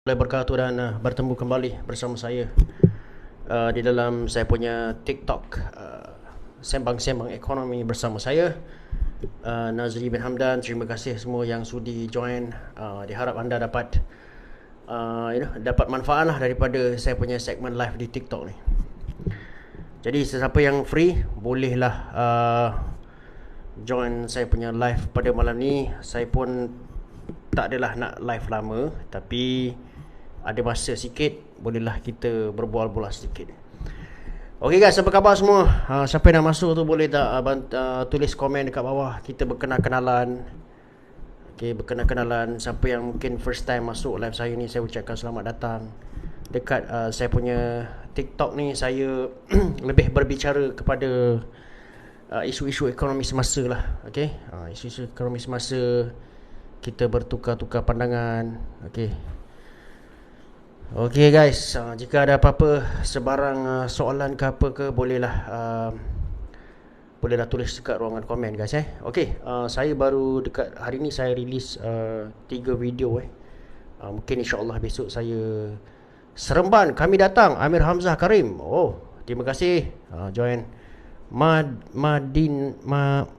Wabarakatuh dan bertemu kembali bersama saya di dalam saya punya TikTok sembang-sembang ekonomi bersama saya Nazri bin Hamdan. Terima kasih semua yang sudi join. Diharap anda dapat dapat manfaat lah daripada saya punya segmen live di TikTok ni. Jadi sesiapa yang free bolehlah join saya punya live pada malam ni. Saya pun tak adalah nak live lama, tapi ada masa sikit, bolehlah kita berbual-bual sedikit. Okey guys, apa khabar semua? Siapa yang nak masuk tu boleh tak tulis komen dekat bawah. Kita berkenal-kenalan. Okey, berkenal-kenalan. Siapa yang mungkin first time masuk live saya ni, saya ucapkan selamat datang. Dekat saya punya TikTok ni, saya lebih berbicara kepada isu-isu ekonomi semasa lah. Okey, isu-isu ekonomi semasa. Kita bertukar-tukar pandangan. Okey guys, jika ada apa-apa sebarang soalan ke apa ke, bolehlah tulis dekat ruangan komen guys. Okey, saya baru dekat hari ni saya release 3 video mungkin insya-Allah besok saya Seremban kami datang Amir Hamzah Karim. Oh, terima kasih join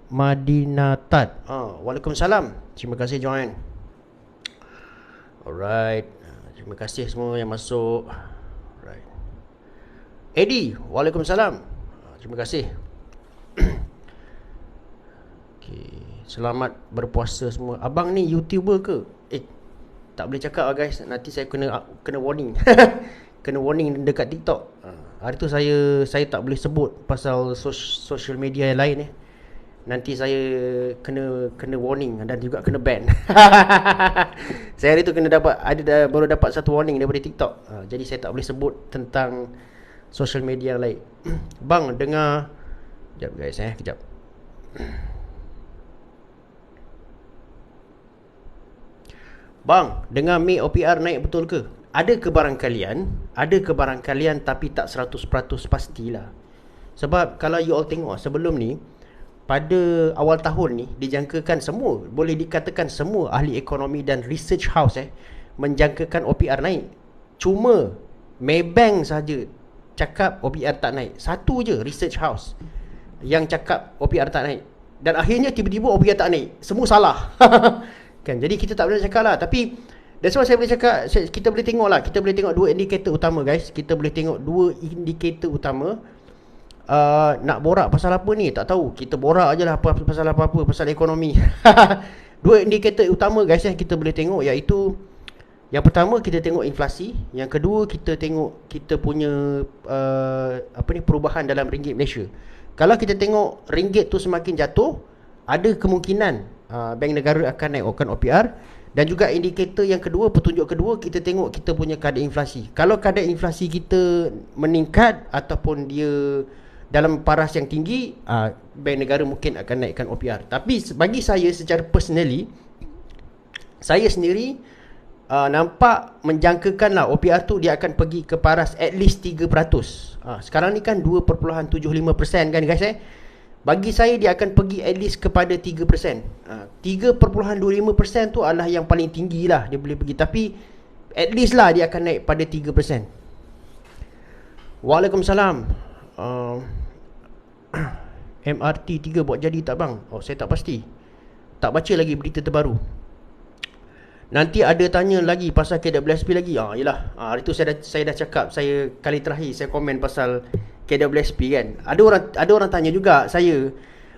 Madinatat. Waalaikumsalam. Terima kasih join. Alright. Terima kasih semua yang masuk. Right. Eddie, waalaikumsalam. Terima kasih. Okay. Selamat berpuasa semua. Abang ni YouTuber ke? Tak boleh cakap lah guys. Nanti saya kena warning. Kena warning dekat TikTok. Hari tu saya tak boleh sebut pasal social media yang lain Nanti saya kena warning dan juga kena ban. Saya hari tu baru dapat satu warning daripada TikTok. Jadi saya tak boleh sebut tentang social media yang lain. Bang, dengar. Sekejap guys kejap. Bang, dengar Mi OPR naik betul ke? Ada ke barang kalian tapi tak 100% pastilah. Sebab kalau you all tengok sebelum ni, pada awal tahun ni dijangkakan semua, boleh dikatakan semua ahli ekonomi dan research house menjangkakan OPR naik. Cuma Maybank saja cakap OPR tak naik. Satu je research house yang cakap OPR tak naik. Dan akhirnya tiba-tiba OPR tak naik. Semua salah. Kan, jadi kita tak boleh cakap lah. Tapi that's why saya boleh cakap, kita boleh tengok lah. Kita boleh tengok dua indikator utama guys. Kita boleh tengok dua indikator utama. Nak borak pasal apa ni? Tak tahu. Kita borak je lah pasal apa-apa, pasal ekonomi. Dua indikator utama guys kita boleh tengok, iaitu yang pertama kita tengok inflasi, yang kedua kita tengok kita punya perubahan dalam ringgit Malaysia. Kalau kita tengok ringgit tu semakin jatuh, ada kemungkinan bank negara akan naikkan OPR. Dan juga indikator yang kedua, petunjuk kedua, kita tengok kita punya kadar inflasi. Kalau kadar inflasi kita meningkat ataupun dia dalam paras yang tinggi, bank negara mungkin akan naikkan OPR. Tapi bagi saya secara personally, saya sendiri nampak menjangkakan lah OPR tu dia akan pergi ke paras at least 3%. Sekarang ni kan 2.75% kan guys Bagi saya dia akan pergi at least kepada 3%. 3.25% tu adalah yang paling tinggi lah dia boleh pergi. Tapi at least lah dia akan naik pada 3%. Waalaikumsalam. MRT 3 buat jadi tak bang? Oh, saya tak pasti. Tak baca lagi berita terbaru. Nanti ada tanya lagi pasal KWSP lagi. Yelah. Hari tu saya dah cakap, saya kali terakhir saya komen pasal KWSP kan. Ada orang tanya juga saya,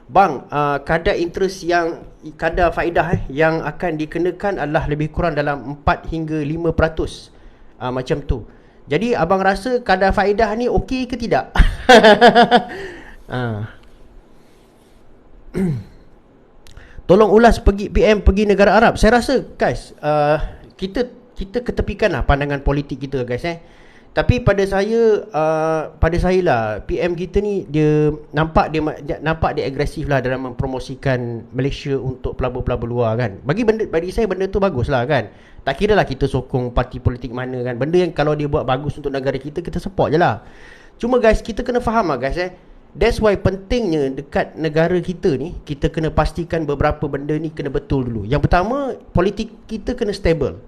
bang, kadar interest yang kadar faedah yang akan dikenakan adalah lebih kurang dalam 4 hingga 5%. Macam tu. Jadi abang rasa kadar faedah ni okey ke tidak? Tolong ulas PM pergi negara Arab. Saya rasa guys, kita ketepikan lah pandangan politik kita guys Tapi pada saya lah, PM kita ni dia nampak dia agresif lah dalam mempromosikan Malaysia untuk pelabur-pelabur luar kan. Bagi saya benda tu bagus lah kan. Tak kira lah kita sokong parti politik mana kan. Benda yang kalau dia buat bagus untuk negara kita support je lah. Cuma guys, kita kena faham lah guys That's why pentingnya dekat negara kita ni, kita kena pastikan beberapa benda ni kena betul dulu. Yang pertama, politik kita kena stable.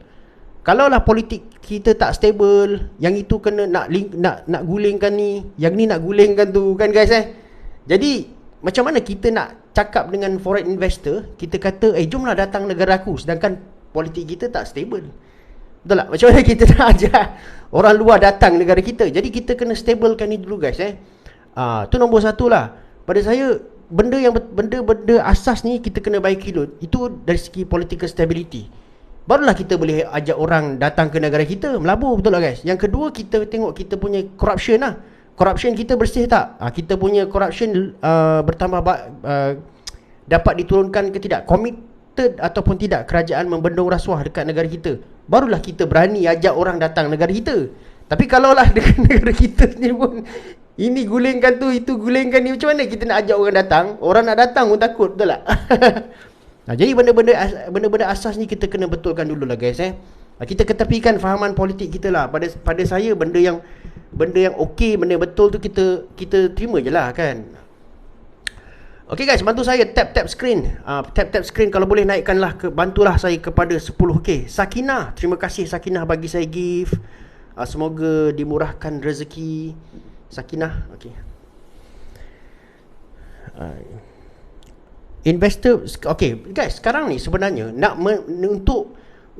Kalaulah politik kita tak stable, yang itu kena nak gulingkan ni, yang ni nak gulingkan tu kan guys Jadi macam mana kita nak cakap dengan foreign investor, kita kata jomlah datang negara aku, sedangkan politik kita tak stable. Betul tak? Macam mana kita nak ajak orang luar datang negara kita? Jadi kita kena stablekan ni dulu guys tu nombor satu lah. Pada saya benda asas ni kita kena baiki dulu. Itu dari segi political stability. Barulah kita boleh ajak orang datang ke negara kita melabur, betul tak guys? Yang kedua, kita tengok kita punya corruption lah. Corruption kita bersih tak? Kita punya corruption bertambah dapat diturunkan ke tidak? Committed ataupun tidak kerajaan membendung rasuah dekat negara kita? Barulah kita berani ajak orang datang negara kita. Tapi kalaulah dekat negara kita ni pun ini gulingkan tu, itu gulingkan ni, macam mana kita nak ajak orang datang? Orang nak datang pun takut, betul tak? Jadi benda-benda asas ni kita kena betulkan dulu lah guys Kita ketepikan fahaman politik kita lah. Pada saya benda yang okey, benda betul tu kita terima je lah kan. Okay guys, bantu saya tap screen. Tap screen, kalau boleh naikkanlah, bantulah saya kepada 10k. Sakinah, terima kasih Sakinah bagi saya gift. Semoga dimurahkan rezeki Sakinah. Okay. Investor, okay guys, sekarang ni sebenarnya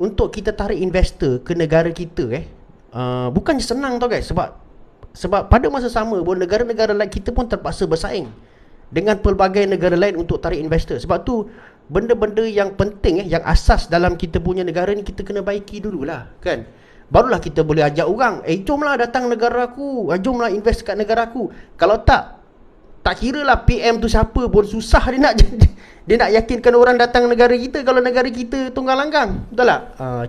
untuk kita tarik investor ke negara kita bukannya senang tau guys, sebab pada masa sama pun negara-negara lain kita pun terpaksa bersaing dengan pelbagai negara lain untuk tarik investor. Sebab tu benda-benda yang penting yang asas dalam kita punya negara ni kita kena baiki dululah kan. Barulah kita boleh ajak orang, jomlah datang negara aku, jomlah invest kat negara aku. Kalau tak kira lah PM tu siapa pun susah dia nak yakinkan orang datang negara kita kalau negara kita tunggang langgang. Betul tak?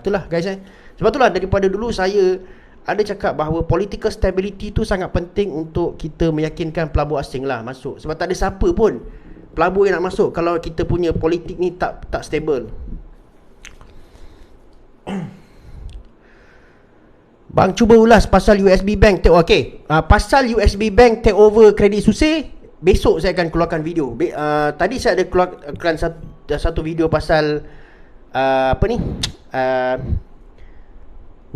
Itulah guys Sebab itulah daripada dulu saya ada cakap bahawa political stability tu sangat penting untuk kita meyakinkan pelabur asing lah masuk. Sebab tak ada siapa pun pelabur yang nak masuk kalau kita punya politik ni tak stable. Bang cuba ulas pasal USB Bank pasal USB Bank take over Credit Suisse. Besok saya akan keluarkan video. Tadi saya ada keluarkan satu video pasal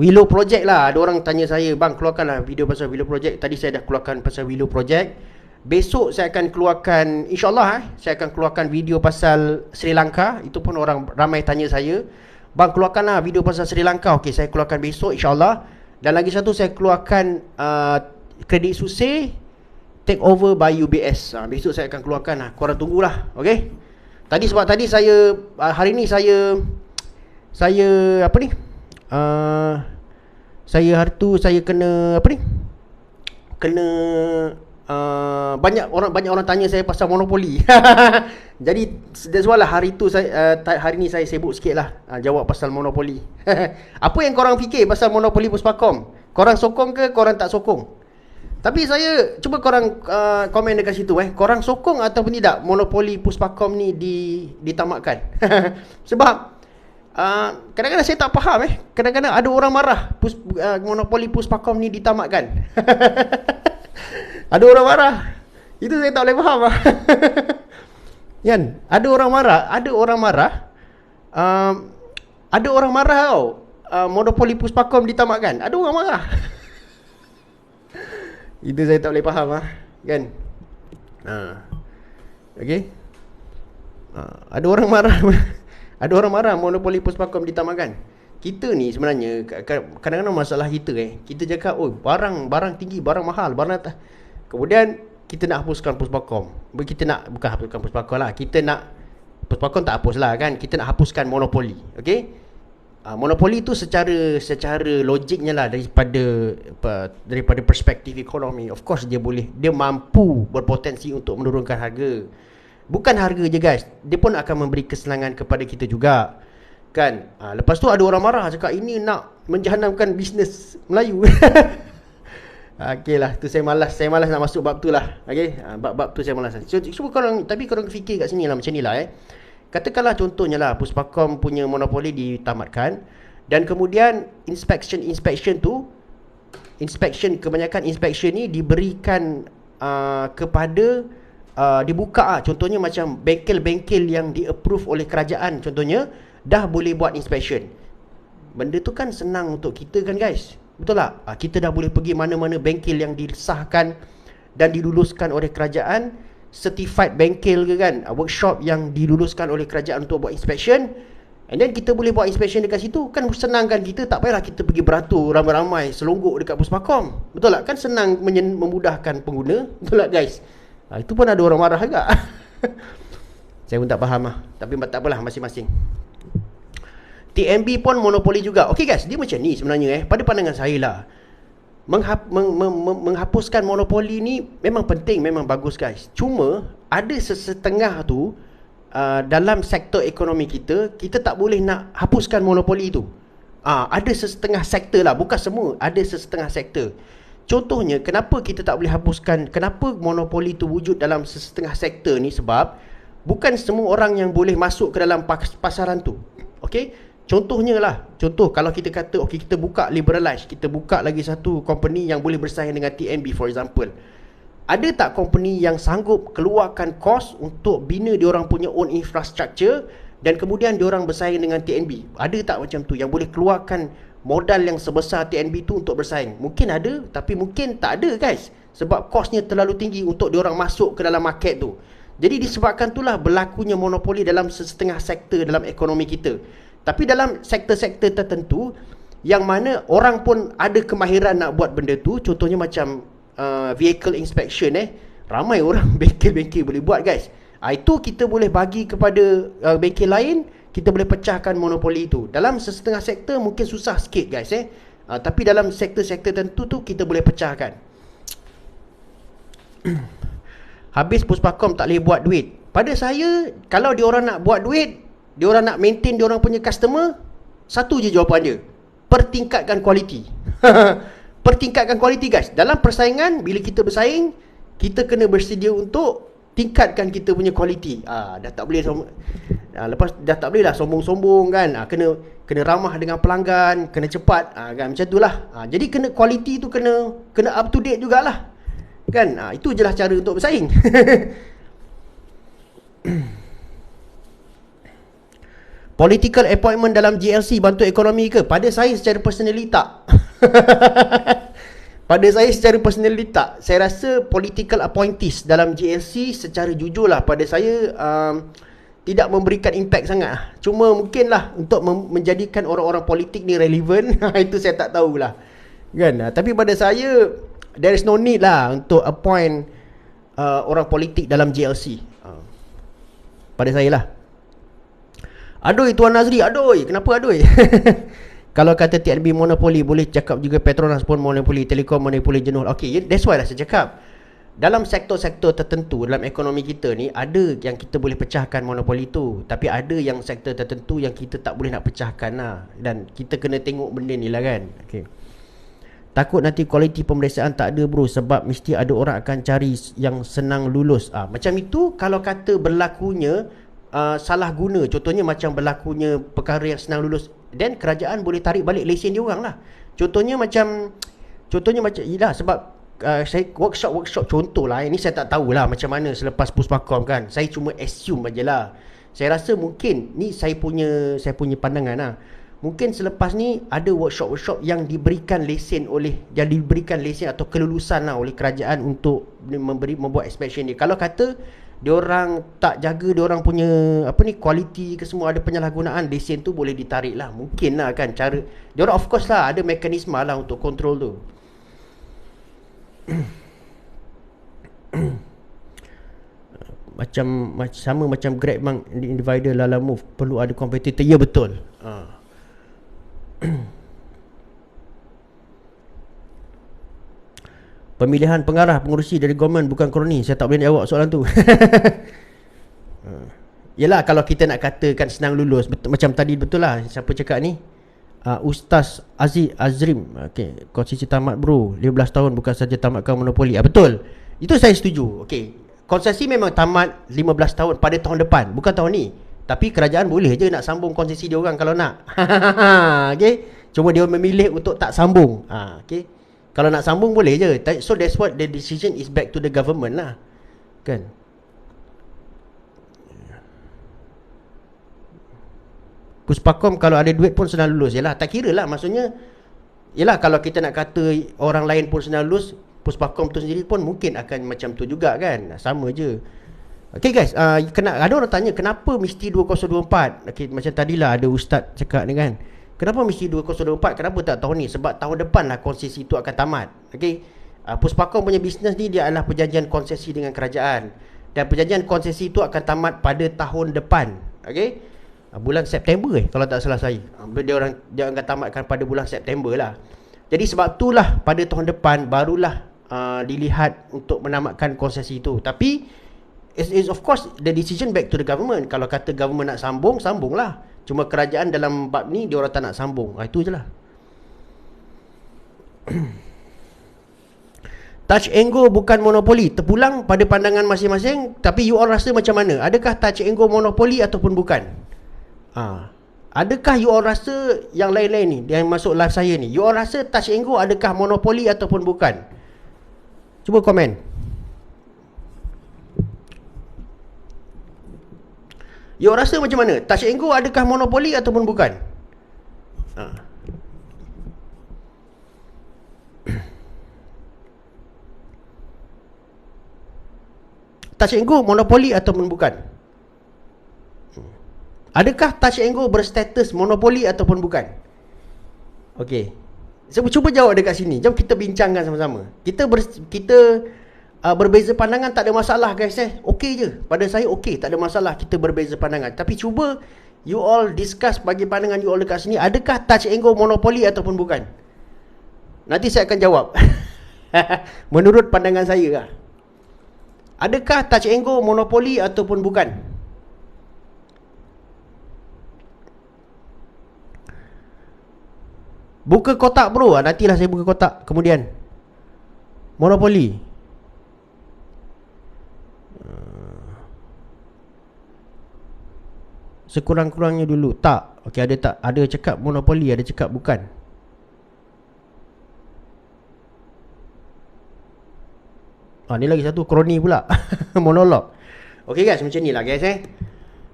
Willow Project lah. Ada orang tanya saya, bang keluarkanlah video pasal Willow Project. Tadi saya dah keluarkan pasal Willow Project. Besok saya akan keluarkan, InsyaAllah saya akan keluarkan video pasal Sri Lanka. Itu pun orang ramai tanya saya, bang keluarkanlah video pasal Sri Lanka. Okey, saya keluarkan besok insyaAllah. Dan lagi satu saya keluarkan Credit Suisse take over by UBS. Besok saya akan keluarkan lah. Korang tunggulah. Okay. Sebab tadi saya hari ni saya apa ni? Saya hari tu saya kena apa ni? Kena banyak orang tanya saya pasal monopoli. Jadi that's why lah hari tu hari ni saya sibuk sikit lah jawab pasal monopoli. Apa yang korang fikir pasal monopoli Puspakom? Korang sokong ke korang tak sokong? Tapi saya cuba korang komen dekat situ korang sokong ataupun tidak monopoli Puspakom ni ditamatkan. Sebab kadang-kadang saya tak faham kadang-kadang ada orang marah monopoli Puspakom ni ditamatkan. Ada orang marah. Itu saya tak boleh faham kan? Ada orang marah tau. Monopoli Puspakom ditamatkan. Ada orang marah. Itu saya tak boleh faham kan. Okey. Ada orang marah. Ada orang marah monopoli Puspakom ditamatkan. Kita ni sebenarnya kadang-kadang masalah kita kita cakap barang tinggi, barang mahal, barang atas. Kemudian kita nak hapuskan Puspakom. Bukan hapuskan Puspakom lah. Kita nak Puspakom tak hapus lah kan. Kita nak hapuskan monopoli. Okey. Monopoli itu secara logiknya lah daripada perspektif ekonomi, of course dia mampu berpotensi untuk menurunkan harga. Bukan harga je guys, dia pun akan memberi kesenangan kepada kita juga kan. Lepas tu ada orang marah cakap ini nak menjahanamkan bisnes Melayu. Okey lah, tu saya malas nak masuk bab tu lah. Okey, bab tu saya malas. Cuba korang fikir kat sini lah macam ni lah Katakanlah contohnya lah Puspakom punya monopoli ditamatkan dan kemudian kebanyakan inspection ni diberikan kepada dibuka contohnya macam bengkel-bengkel yang di-approve oleh kerajaan contohnya dah boleh buat inspection. Benda tu kan senang untuk kita kan guys. Betul tak? Kita dah boleh pergi mana-mana bengkel yang disahkan dan diluluskan oleh kerajaan, certified bengkel ke kan, workshop yang diluluskan oleh kerajaan untuk buat inspection. And then kita boleh buat inspection dekat situ. Kan senangkan kita, tak payahlah kita pergi beratur ramai-ramai selonggok dekat Puspakom. Betul tak? Kan senang memudahkan pengguna. Betul tak guys? Itu pun ada orang marah juga. Saya pun tak faham lah. Tapi tak apalah, masing-masing. TNB pun monopoli juga. Okey guys, dia macam ni sebenarnya pada pandangan saya lah. Menghapuskan monopoli ni memang penting, memang bagus guys. Cuma ada sesetengah tu dalam sektor ekonomi kita, kita tak boleh nak hapuskan monopoli tu. Ada sesetengah sektor lah, bukan semua, ada sesetengah sektor. Contohnya, kenapa kita tak boleh hapuskan, kenapa monopoli tu wujud dalam sesetengah sektor ni? Sebab bukan semua orang yang boleh masuk ke dalam pasaran tu. Okey? Contohnya lah, kalau kita kata okey, kita buka liberalize, kita buka lagi satu company yang boleh bersaing dengan TNB for example. Ada tak company yang sanggup keluarkan kos untuk bina diorang punya own infrastructure dan kemudian diorang bersaing dengan TNB? Ada tak macam tu yang boleh keluarkan modal yang sebesar TNB tu untuk bersaing? Mungkin ada, tapi mungkin tak ada guys. Sebab kosnya terlalu tinggi untuk diorang masuk ke dalam market tu. Jadi disebabkan itulah berlakunya monopoli dalam setengah sektor dalam ekonomi kita. Tapi dalam sektor-sektor tertentu yang mana orang pun ada kemahiran nak buat benda tu, contohnya macam vehicle inspection, ramai orang bengkel-bengkel boleh buat guys. Itu kita boleh bagi kepada bengkel lain, kita boleh pecahkan monopoli itu. Dalam setengah sektor mungkin susah sikit guys, tapi dalam sektor-sektor tertentu tu kita boleh pecahkan. Habis Puspakom tak boleh buat duit. Pada saya, kalau diorang nak buat duit, diorang nak maintain diorang punya customer, satu je jawapan dia: pertingkatkan kualiti. Pertingkatkan kualiti guys. Dalam persaingan, bila kita bersaing, kita kena bersedia untuk tingkatkan kita punya kualiti. Dah tak boleh lepas dah tak boleh lah sombong-sombong kan. Kena ramah dengan pelanggan, kena cepat, kan macam itulah. Jadi kena kualiti tu kena up to date jugalah. Kan? Itu je lah cara untuk bersaing. Political appointment dalam GLC bantu ekonomi ke? Pada saya secara personally tak. Pada saya secara personally tak. Saya rasa political appointees dalam GLC secara jujur lah, pada saya tidak memberikan impact sangat. Cuma mungkin lah untuk menjadikan orang-orang politik ni relevan. Itu saya tak tahulah kan. Tapi pada saya there is no need lah untuk appoint orang politik dalam GLC. Pada saya lah. Aduh Tuan Nazri, aduh, kenapa aduh? Kalau kata TNB monopoli, boleh cakap juga Petronas pun monopoli, Telekom monopoli jenuh. Okay, that's why lah saya cakap, dalam sektor-sektor tertentu dalam ekonomi kita ni, ada yang kita boleh pecahkan monopoli tu, tapi ada yang sektor tertentu yang kita tak boleh nak pecahkan lah. Dan kita kena tengok benda ni lah kan. Okay. Takut nanti kualiti pemeriksaan tak ada bro, sebab mesti ada orang akan cari yang senang lulus. Macam itu kalau kata berlakunya salah guna, contohnya macam berlakunya perkara yang senang lulus, dan kerajaan boleh tarik balik lesen dia orang lah. Contohnya macam ialah sebab saya workshop contoh lah, ini saya tak tahulah macam mana selepas Puspakom kan. Saya cuma assume je lah. Saya rasa mungkin ni saya punya pandangan lah. Mungkin selepas ni ada workshop yang diberikan lesen atau kelulusan lah oleh kerajaan untuk membuat inspection ni. Kalau kata diorang tak jaga diorang punya kualiti ke semua, ada penyalahgunaan, lesen tu boleh ditarik lah. Mungkin lah kan cara diorang, of course lah ada mekanisme lah untuk kontrol tu. Sama macam Grab bang, divider Lala Move perlu ada kompetitor. Ya betul. Pemilihan pengarah pengurusi dari government bukan kroni. Saya tak boleh jawab soalan tu. Yelah, kalau kita nak katakan senang lulus, macam tadi betul lah siapa cakap ni, Ustaz Aziz Azrim. Okay, konsesi tamat bro, 15 tahun bukan saja tamatkan monopoli. Betul, itu saya setuju. Okay, konsesi memang tamat 15 tahun pada tahun depan, bukan tahun ni. Tapi kerajaan boleh je nak sambung konsesi dia orang kalau nak. Okay, cuma dia memilih untuk tak sambung. Okay, kalau nak sambung boleh je. So that's what the decision is back to the government lah. Kan? Puspakom kalau ada duit pun senang lulus. Yalah, tak kira lah. Maksudnya, yalah, kalau kita nak kata orang lain pun senang lulus, Puspakom tu sendiri pun mungkin akan macam tu juga kan. Sama je. Okay guys, ada orang tanya kenapa mesti 2024. Okay, macam tadilah ada ustaz cakap ni kan, kenapa mesti 2024, kenapa tak tahun ni? Sebab tahun depan lah konsesi itu akan tamat. Okay, Puspakom punya bisnes ni dia adalah perjanjian konsesi dengan kerajaan, dan perjanjian konsesi itu akan tamat pada tahun depan. Okay, bulan September kalau tak salah saya. Dia akan tamatkan pada bulan September lah. Jadi sebab itulah pada tahun depan barulah dilihat untuk menamatkan konsesi itu. Tapi is of course the decision back to the government. Kalau kata government nak sambung, sambunglah. Cuma kerajaan dalam bab ni dia orang tak nak sambung. Itu je lah. Touch and Go bukan monopoli. Terpulang pada pandangan masing-masing. Tapi you all rasa macam mana? Adakah Touch and Go monopoli ataupun bukan? Adakah you all rasa yang lain-lain ni, yang masuk live saya ni, you all rasa Touch and Go adakah monopoli ataupun bukan? Cuba komen. You rasa macam mana? Touch and Go adakah monopoli ataupun bukan? Touch and Go monopoli ataupun bukan? Adakah Touch and Go berstatus monopoli ataupun bukan? Okey. Cuba jawab dekat sini. Jom kita bincangkan sama-sama. Kita berbeza pandangan tak ada masalah guys. Okey je. Pada saya okey, tak ada masalah kita berbeza pandangan. Tapi cuba you all discuss bagi pandangan you all dekat sini. Adakah Touch and Go monopoli ataupun bukan? Nanti saya akan jawab. Menurut pandangan saya lah. Adakah Touch and Go monopoli ataupun bukan? Buka kotak bro. Nantilah saya buka kotak kemudian. Monopoli. Sekurang-kurangnya dulu. Tak. Okey, ada tak? Ada cakap monopoli, ada cakap bukan. Ni lagi satu kroni pula. Monolog. Okey guys, macam ni lah guys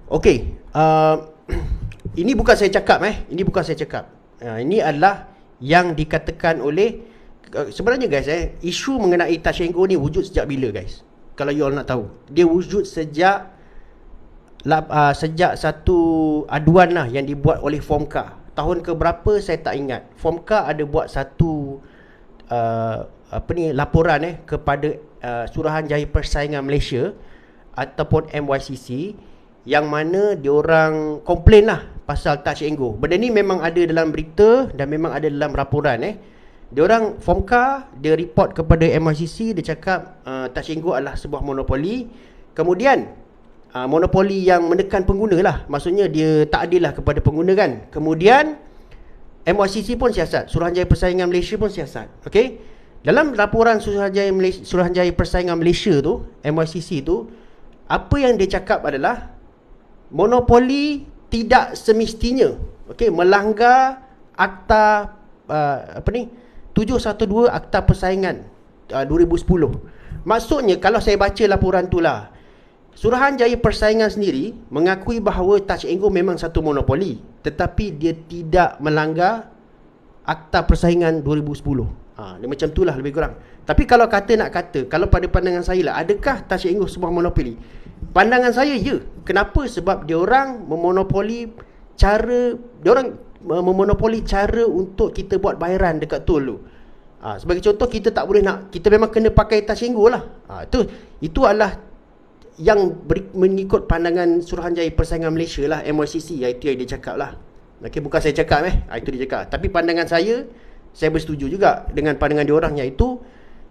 Okey, ini bukan saya cakap Ini bukan saya cakap. Ini adalah yang dikatakan oleh sebenarnya guys isu mengenai Touch and Go ni wujud sejak bila guys? Kalau you all nak tahu. Dia wujud sejak satu aduan lah yang dibuat oleh Fomka. Tahun ke berapa saya tak ingat. Fomka ada buat satu laporan kepada Suruhanjaya Persaingan Malaysia ataupun MYCC, yang mana diorang komplain lah pasal Touch and Go. Benda ni memang ada dalam berita dan memang ada dalam laporan Diorang Fomka, dia report kepada MYCC, dia cakap Touch and Go adalah sebuah monopoli. Kemudian monopoli yang menekan pengguna lah. Maksudnya dia tak adil lah kepada pengguna kan. Kemudian MYCC pun siasat, Suruhanjaya Persaingan Malaysia pun siasat. Okey, dalam laporan Suruhanjaya Persaingan Malaysia tu, MYCC tu, apa yang dia cakap adalah monopoli tidak semestinya melanggar Akta 712 Akta Persaingan 2010. Maksudnya kalau saya baca laporan tu lah, Suruhanjaya Persaingan sendiri mengakui bahawa Touch and Go memang satu monopoli, tetapi dia tidak melanggar Akta Persaingan 2010. Dia macam tu lah lebih kurang. Tapi kalau kalau pada pandangan saya lah, adakah Touch and Go sebuah monopoli? Pandangan saya ya. Kenapa? Sebab diorang memonopoli cara untuk kita buat bayaran dekat tol tu. Sebagai contoh, kita tak boleh kita memang kena pakai Touch and Go lah. Itu adalah yang mengikut pandangan Suruhanjaya Persaingan Malaysia lah, MYCC. Itu yang dia cakap lah. Bukan saya cakap itu dia cakap. Tapi pandangan saya bersetuju juga dengan pandangan diorang, iaitu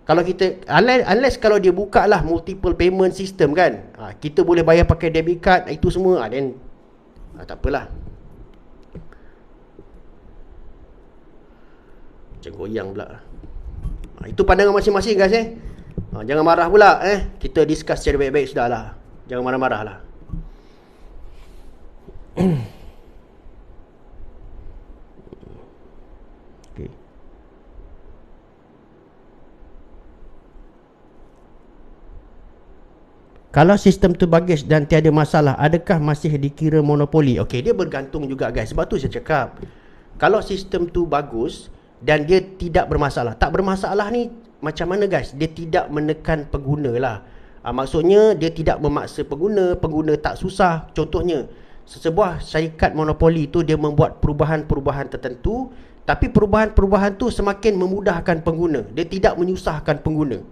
kalau kita unless kalau dia buka lah multiple payment system kan, kita boleh bayar pakai debit card, itu semua then tak apalah. Macam goyang pula. Itu pandangan masing-masing guys jangan marah pula kita discuss secara baik-baik sudah lah. Jangan marah-marah lah. Okay. Kalau sistem tu bagus dan tiada masalah, adakah masih dikira monopoli? Okey, dia bergantung juga guys. Sebab tu saya cakap, kalau sistem tu bagus dan dia tidak bermasalah. Tak bermasalah ni macam mana guys? Dia tidak menekan pengguna lah. Maksudnya dia tidak memaksa pengguna, pengguna tak susah. Contohnya, sebuah syarikat monopoli tu dia membuat perubahan-perubahan tertentu, tapi perubahan-perubahan tu semakin memudahkan pengguna. Dia tidak menyusahkan pengguna.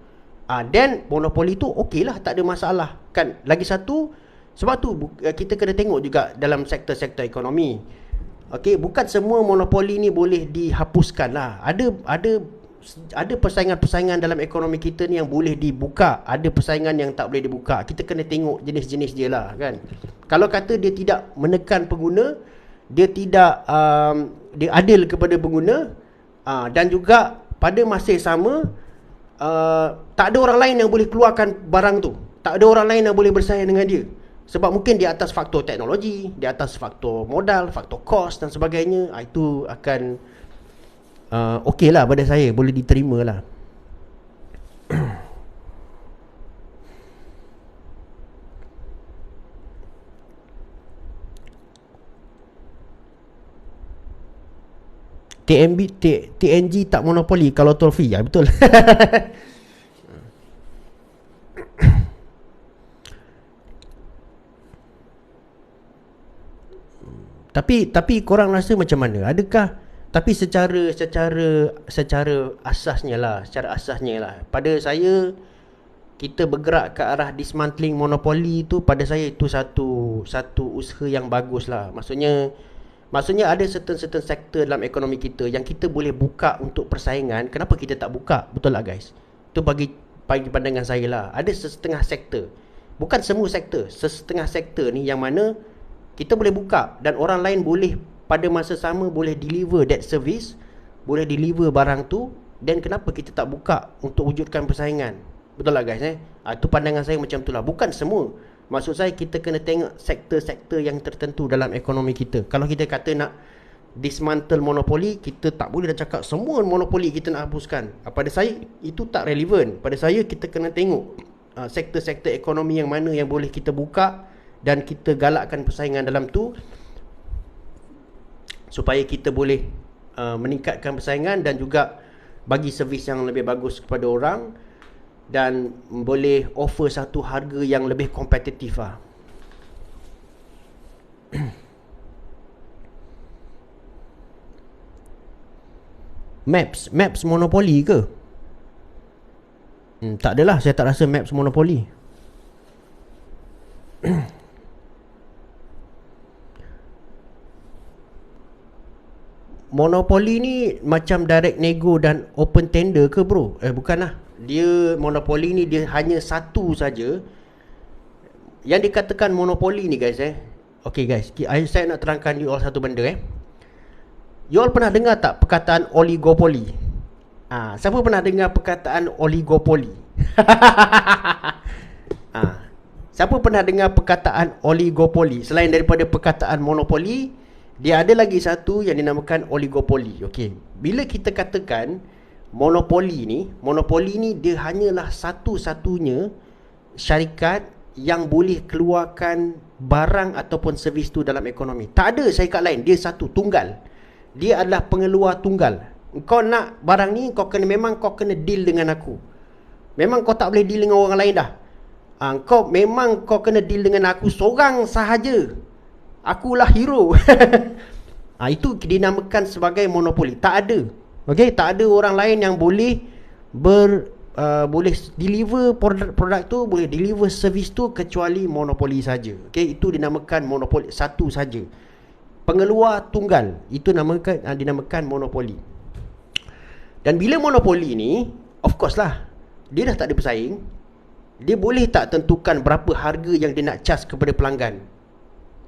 Then monopoli tu okey lah, tak ada masalah kan. Lagi satu, sebab tu kita kena tengok juga dalam sektor-sektor ekonomi. Okey, bukan semua monopoli ni boleh dihapuskan lah. Ada persaingan-persaingan dalam ekonomi kita ni yang boleh dibuka, ada persaingan yang tak boleh dibuka. Kita kena tengok jenis-jenis dia lah kan. Kalau kata dia tidak menekan pengguna, dia tidak dia adil kepada pengguna, dan juga pada masa yang sama tak ada orang lain yang boleh keluarkan barang tu, tak ada orang lain yang boleh bersaing dengan dia. Sebab mungkin di atas faktor teknologi, di atas faktor modal, faktor kos dan sebagainya, itu akan okey lah pada saya, boleh diterima lah. TNG tak monopoli kalau toll free. Ya betul. Tapi korang rasa macam mana? Adakah, tapi secara asasnya lah, pada saya, kita bergerak ke arah dismantling monopoli tu, pada saya itu satu usaha yang bagus lah. Maksudnya ada certain sektor dalam ekonomi kita yang kita boleh buka untuk persaingan. Kenapa kita tak buka? Betul lah guys? Itu bagi pandangan saya lah. Ada setengah sektor, bukan semua sektor, setengah sektor ni yang mana kita boleh buka dan orang lain boleh pada masa sama boleh deliver that service, boleh deliver barang tu. Dan kenapa kita tak buka untuk wujudkan persaingan? Betul lah guys Itu pandangan saya macam tu lah. Bukan semua. Maksud saya kita kena tengok sektor-sektor yang tertentu dalam ekonomi kita. Kalau kita kata nak dismantle monopoli, kita tak boleh dah cakap semua monopoli kita nak hapuskan. Pada saya itu tak relevan. Pada saya kita kena tengok sektor-sektor ekonomi yang mana yang boleh kita buka dan kita galakkan persaingan dalam tu, supaya kita boleh meningkatkan persaingan dan juga bagi servis yang lebih bagus kepada orang, dan boleh offer satu harga yang lebih kompetitif lah. Maps monopoli ke? Tak adalah, saya tak rasa Maps monopoli. Monopoli ni macam direct nego dan open tender ke bro? Bukanlah. Dia monopoli ni dia hanya satu saja. Yang dikatakan monopoli ni guys Okay guys, saya nak terangkan you all satu benda You all pernah dengar tak perkataan oligopoli? Siapa pernah dengar perkataan oligopoli? Siapa pernah dengar perkataan oligopoli? Selain daripada perkataan monopoli, dia ada lagi satu yang dinamakan oligopoli. Okey, bila kita katakan monopoli ni dia hanyalah satu-satunya syarikat yang boleh keluarkan barang ataupun servis tu dalam ekonomi. Tak ada syarikat lain, dia satu, tunggal. Dia adalah pengeluar tunggal. Kau nak barang ni, kau kena deal dengan aku. Memang kau tak boleh deal dengan orang lain dah. Kau kena deal dengan aku seorang sahaja. Akulah hero. Itu dinamakan sebagai monopoli. Tak ada. Okey, tak ada orang lain yang boleh boleh deliver produk tu, boleh deliver servis tu kecuali monopoli saja. Okey, itu dinamakan monopoli, satu saja. Pengeluar tunggal, itu dinamakan monopoli. Dan bila monopoli ni, of course lah, dia dah tak ada pesaing. Dia boleh tak tentukan berapa harga yang dia nak charge kepada pelanggan?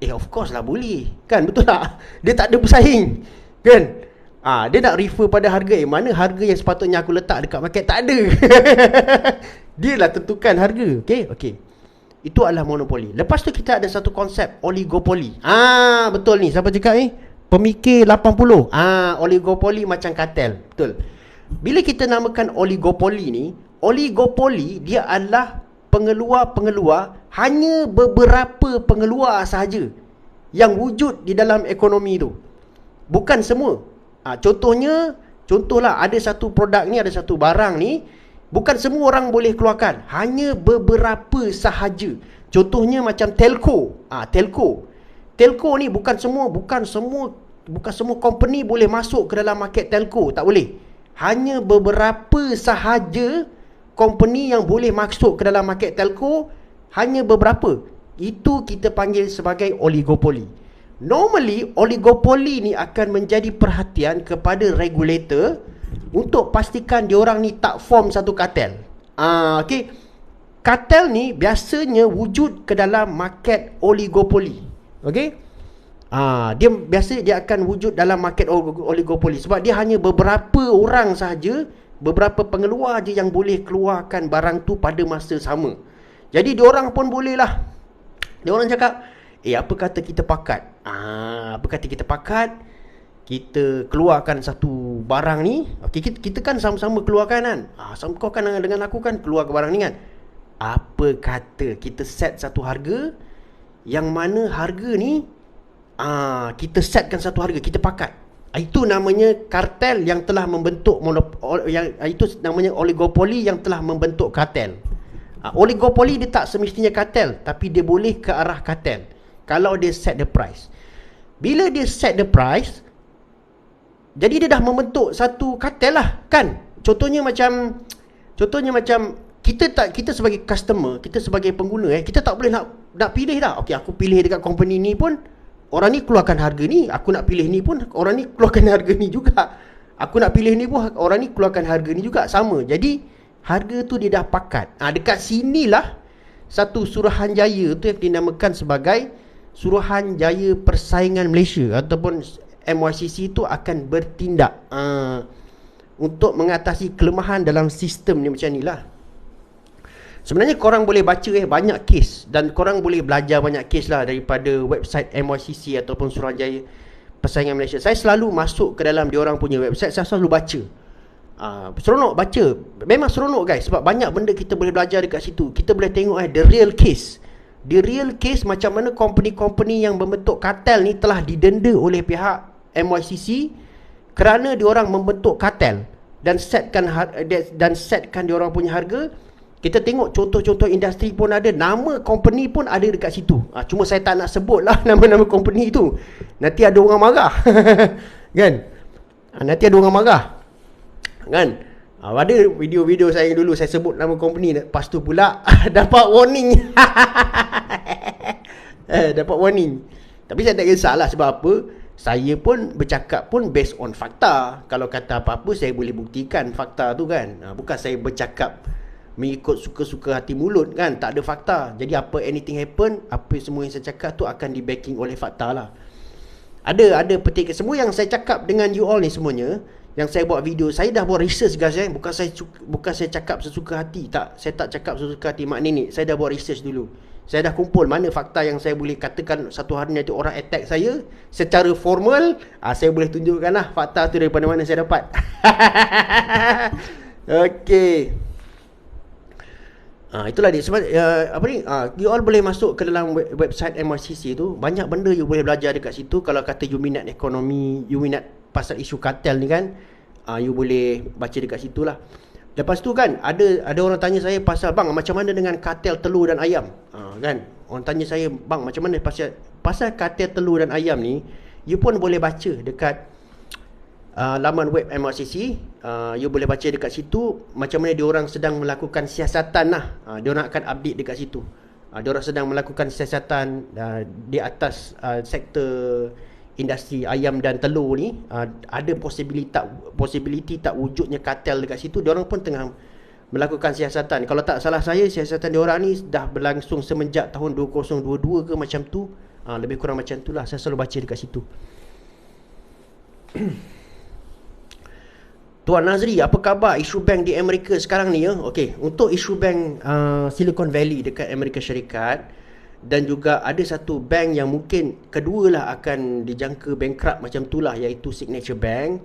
Of course lah boleh. Kan, betul tak? Dia tak ada pesaing. Kan? Dia nak refer pada harga. Mana harga yang sepatutnya aku letak dekat market? Tak ada. Dia lah tentukan harga. Okay. Itu adalah monopoli. Lepas tu kita ada satu konsep, oligopoli. Betul ni. Siapa cakap ni? Pemikir 80. Oligopoli macam kartel. Betul. Bila kita namakan oligopoli ni, oligopoli dia adalah pengeluar-pengeluar hanya beberapa pengeluar sahaja yang wujud di dalam ekonomi tu. Bukan semua. Contohlah ada satu produk ni, ada satu barang ni, bukan semua orang boleh keluarkan, hanya beberapa sahaja. Contohnya macam telco. Telco ni bukan semua company boleh masuk ke dalam market telco, tak boleh. Hanya beberapa sahaja company yang boleh masuk ke dalam market telco, hanya beberapa. Itu kita panggil sebagai oligopoli. Normally, oligopoli ni akan menjadi perhatian kepada regulator untuk pastikan diorang ni tak form satu kartel. Okay. Kartel ni biasanya wujud ke dalam market oligopoli. Okay. Dia akan wujud dalam market oligopoli sebab dia hanya beberapa orang sahaja, beberapa pengeluar je yang boleh keluarkan barang tu pada masa sama. Jadi diorang pun boleh lah. Diorang cakap, apa kata kita pakat? Kita keluarkan satu barang ni. Okay, kita kan sama-sama keluarkan kan. Kau kan dengan aku kan keluar ke barang ni kan. Apa kata kita set satu harga, yang mana harga ni kita setkan satu harga, kita pakat. Itu namanya kartel yang telah membentuk itu namanya oligopoli yang telah membentuk kartel. Oligopoli dia tak semestinya kartel, tapi dia boleh ke arah kartel kalau dia set the price. Bila dia set the price, jadi dia dah membentuk satu kartel lah kan. Contohnya macam kita sebagai customer, kita sebagai pengguna kita tak boleh nak pilih dah. Okey, aku pilih dekat company ni pun orang ni keluarkan harga ni, aku nak pilih ni pun orang ni keluarkan harga ni juga. Aku nak pilih ni pun orang ni keluarkan harga ni juga, sama. Jadi harga tu dia dah pakat. Dekat sinilah satu Suruhanjaya tu yang dinamakan sebagai Suruhanjaya Persaingan Malaysia ataupun MYCC tu akan bertindak untuk mengatasi kelemahan dalam sistem ni macam ni lah. Sebenarnya korang boleh baca banyak kes dan korang boleh belajar banyak kes lah daripada website MYCC ataupun Suruhanjaya Persaingan Malaysia. Saya selalu masuk ke dalam diorang punya website, saya selalu baca. Seronok baca. Memang seronok guys, sebab banyak benda kita boleh belajar dekat situ. Kita boleh tengok the real case. The real case macam mana company-company yang membentuk kartel ni telah didenda oleh pihak MYCC kerana diorang membentuk kartel dan setkan diorang punya harga. Kita tengok contoh-contoh industri pun ada, nama company pun ada dekat situ. Cuma saya tak nak sebut lah nama-nama company tu. Nanti ada orang marah. Kan? Nanti ada orang marah. Kan? Ada video-video saya dulu saya sebut nama company, lepas tu pula dapat warning. Dapat warning. Tapi saya tak kisahlah sebab apa. Saya pun bercakap pun based on fakta. Kalau kata apa-apa saya boleh buktikan fakta tu kan. Bukan saya bercakap mengikut suka-suka hati mulut kan, tak ada fakta. Jadi apa anything happen, apa semua yang saya cakap tu akan di backing oleh fakta lah. Ada petik semua yang saya cakap dengan you all ni semuanya. Yang saya buat video, saya dah buat research guys Bukan saya cakap sesuka hati. Tak, saya tak cakap sesuka hati mak nenek. Saya dah buat research dulu. Saya dah kumpul mana fakta yang saya boleh katakan satu hari nanti orang attack saya secara formal. Saya boleh tunjukkan lah fakta tu daripada mana saya dapat. Okay. Itulah dia. Sebab you all boleh masuk ke dalam website MYCC tu. Banyak benda you boleh belajar dekat situ. Kalau kata you minat ekonomi, you minat pasal isu kartel ni kan, you boleh baca dekat situ lah. Lepas tu kan ada orang tanya saya pasal, bang, macam mana dengan kartel telur dan ayam? Kan, orang tanya saya, bang, macam mana pasal kartel telur dan ayam ni. You pun boleh baca dekat laman web MRCC. You boleh baca dekat situ macam mana diorang sedang melakukan siasatan lah. Diorang akan update dekat situ. Diorang sedang melakukan siasatan di atas sektor industri ayam dan telur ni. Ada possibility tak wujudnya kartel dekat situ. Diorang pun tengah melakukan siasatan. Kalau tak salah saya, siasatan diorang ni dah berlangsung semenjak tahun 2022 ke macam tu. Lebih kurang macam tu lah. Saya selalu baca dekat situ. Tuan Nazri, apa khabar isu bank di Amerika sekarang ni ya? Okey, untuk isu bank Silicon Valley dekat Amerika Syarikat, dan juga ada satu bank yang mungkin kedua lah akan dijangka bankrupt macam tu lah, iaitu Signature Bank.